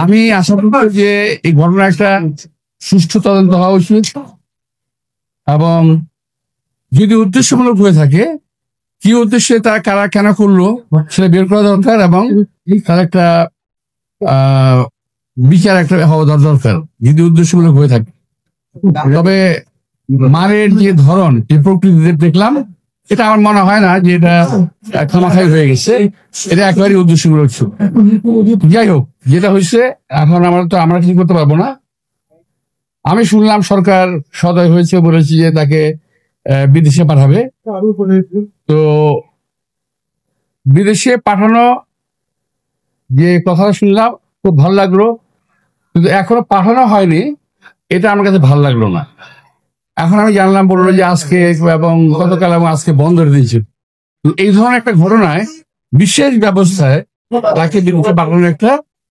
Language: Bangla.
আমি আশা করব যে এই ঘটনা একটা সুষ্ঠু তদন্ত হওয়া উচিত এবং যদি উদ্দেশ্যমূলক হয়ে থাকে কি উদ্দেশ্যে তারা কারা কেন করলো সেটা বের করা দরকার এবং তার একটা আহ বিচার একটা হওয়া দরকার যদি উদ্দেশ্যমূলক হয়ে থাকে। তবে মারের যে ধরন যে প্রকৃতিতে দেখলাম এটা আমার মনে হয় না যে এটা খামাখাই হয়ে গেছে, এটা একেবারেই উদ্দেশ্যমূলক ছিল। যাই হোক, যেটা হয়েছে এখন আমরা কিছু করতে পারবো না। আমি শুনলাম সরকার সদয় হয়েছে, বলেছে যে তাকে বিদেশে পাঠাবে। তো বিদেশে পাঠানো যে কথাটা শুনলাম খুব ভালো লাগলো, কিন্তু এখনো পাঠানো হয়নি, এটা আমার কাছে ভালো লাগলো না। এখন আমি জানলাম বললো যে আজকে এবং গতকাল এবং আজকে বন্ধ করে দিয়েছে। এই ধরনের একটা ঘটনায় বিশেষ ব্যবস্থায় তাকে বিদেশে পাঠানোর একটা